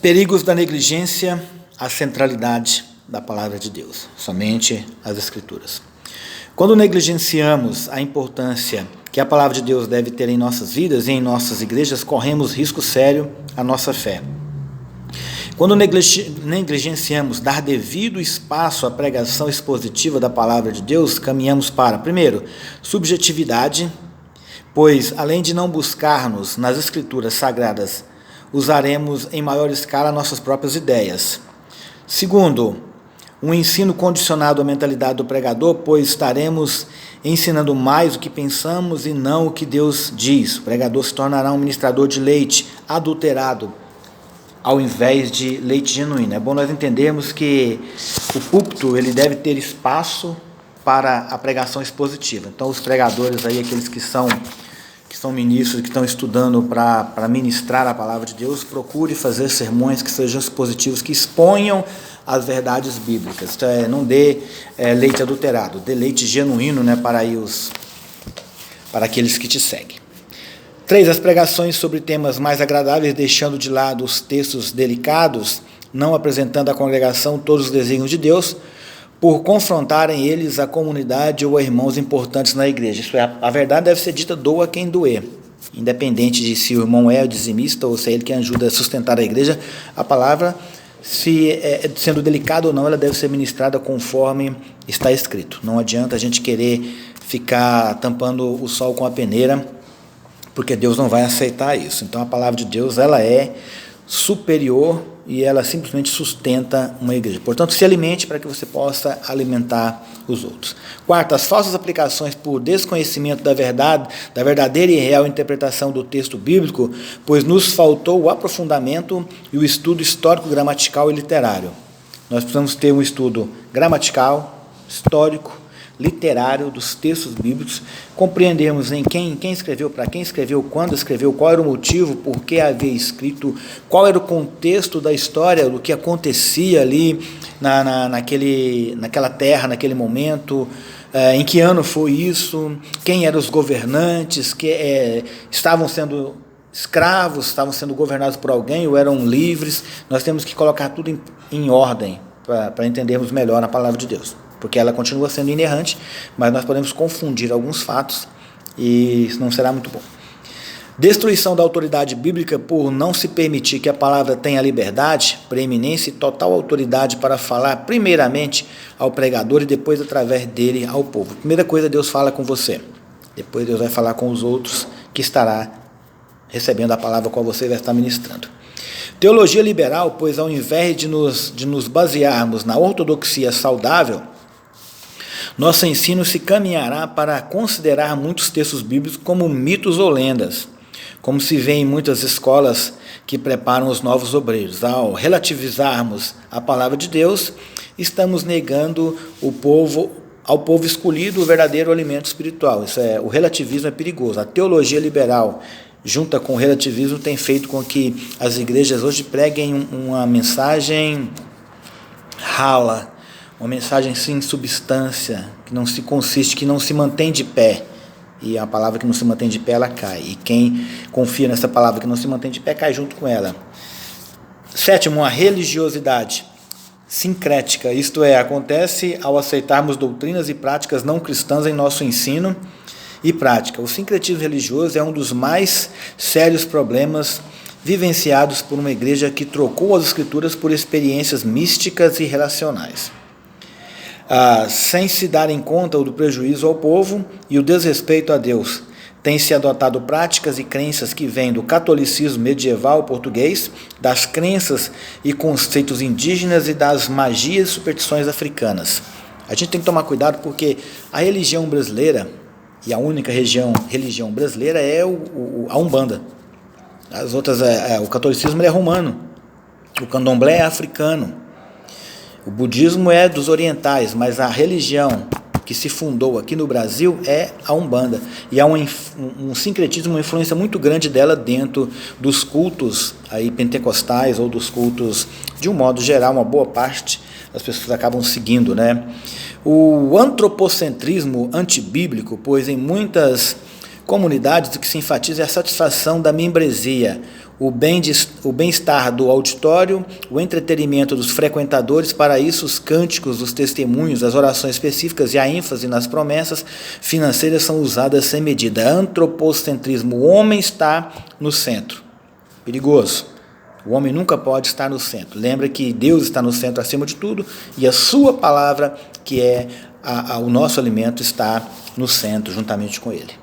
Perigos da negligência à centralidade da palavra de Deus, somente as Escrituras. Quando negligenciamos a importância que a palavra de Deus deve ter em nossas vidas e em nossas igrejas, corremos risco sério à nossa fé. Quando negligenciamos dar devido espaço à pregação expositiva da palavra de Deus, caminhamos para, primeiro, subjetividade, pois, além de não buscarmos nas Escrituras sagradas, usaremos em maior escala nossas próprias ideias. Segundo, um ensino condicionado à mentalidade do pregador, pois estaremos ensinando mais o que pensamos e não o que Deus diz. O pregador se tornará um ministrador de leite adulterado, ao invés de leite genuíno. É bom nós entendermos que o púlpito ele deve ter espaço para a pregação expositiva. Então, os pregadores aí, aqueles que são ministros, que estão estudando para ministrar a palavra de Deus, procure fazer sermões que sejam expositivos, que exponham as verdades bíblicas. Então, não dê leite adulterado, dê leite genuíno, né, para aqueles que te seguem. 3. As pregações sobre temas mais agradáveis, deixando de lado os textos delicados, não apresentando à congregação todos os desígnios de Deus, por confrontarem eles a comunidade ou a irmãos importantes na igreja. Isso é, a verdade deve ser dita, doa quem doer. Independente de se o irmão é dizimista ou se é ele que ajuda a sustentar a igreja, a palavra, sendo delicada ou não, ela deve ser ministrada conforme está escrito. Não adianta a gente querer ficar tampando o sol com a peneira, porque Deus não vai aceitar isso. Então a palavra de Deus ela é superior e ela simplesmente sustenta uma igreja. Portanto, se alimente para que você possa alimentar os outros. 4. As falsas aplicações por desconhecimento da verdade, da verdadeira e real interpretação do texto bíblico, pois nos faltou o aprofundamento e o estudo histórico, gramatical e literário. Nós precisamos ter um estudo gramatical, histórico, literário dos textos bíblicos, compreendermos em quem escreveu, para quem escreveu, quando escreveu, qual era o motivo, por que havia escrito, qual era o contexto da história, do que acontecia ali naquela terra, naquele momento, em que ano foi isso, quem eram os governantes, que estavam sendo escravos, estavam sendo governados por alguém ou eram livres. Nós temos que colocar tudo em ordem para entendermos melhor a palavra de Deus, porque ela continua sendo inerrante, mas nós podemos confundir alguns fatos e isso não será muito bom. Destruição da autoridade bíblica por não se permitir que a palavra tenha liberdade, preeminência e total autoridade para falar primeiramente ao pregador e depois através dele ao povo. Primeira coisa, Deus fala com você, depois Deus vai falar com os outros que estará recebendo a palavra qual você vai estar ministrando. Teologia liberal, pois ao invés de nos basearmos na ortodoxia saudável, nosso ensino se caminhará para considerar muitos textos bíblicos como mitos ou lendas, como se vê em muitas escolas que preparam os novos obreiros. Ao relativizarmos a palavra de Deus, estamos negando ao povo escolhido o verdadeiro alimento espiritual. O relativismo é perigoso. A teologia liberal, junta com o relativismo, tem feito com que as igrejas hoje preguem uma mensagem rala, uma mensagem sem substância, que não se consiste, que não se mantém de pé. E a palavra que não se mantém de pé, ela cai. E quem confia nessa palavra que não se mantém de pé, cai junto com ela. 7. A religiosidade sincrética, isto é, acontece ao aceitarmos doutrinas e práticas não cristãs em nosso ensino e prática. O sincretismo religioso é um dos mais sérios problemas vivenciados por uma igreja que trocou as Escrituras por experiências místicas e relacionais. Sem se dar em conta do prejuízo ao povo e o desrespeito a Deus, tem-se adotado práticas e crenças que vêm do catolicismo medieval português, das crenças e conceitos indígenas e das magias e superstições africanas. A gente tem que tomar cuidado porque a religião brasileira, e a única religião brasileira é a Umbanda. As outras, o catolicismo é romano, o candomblé é africano, o budismo é dos orientais, mas a religião que se fundou aqui no Brasil é a Umbanda. E há um sincretismo, uma influência muito grande dela dentro dos cultos aí pentecostais ou dos cultos, de um modo geral, uma boa parte das pessoas acabam seguindo, né? O antropocentrismo antibíblico, pois em muitas comunidades o que se enfatiza é a satisfação da membresia, o bem-estar do auditório, o entretenimento dos frequentadores. Para isso, os cânticos, os testemunhos, as orações específicas e a ênfase nas promessas financeiras são usadas sem medida. Antropocentrismo, o homem está no centro. Perigoso. O homem nunca pode estar no centro. Lembra que Deus está no centro acima de tudo e a sua palavra, que é o nosso alimento, está no centro juntamente com ele.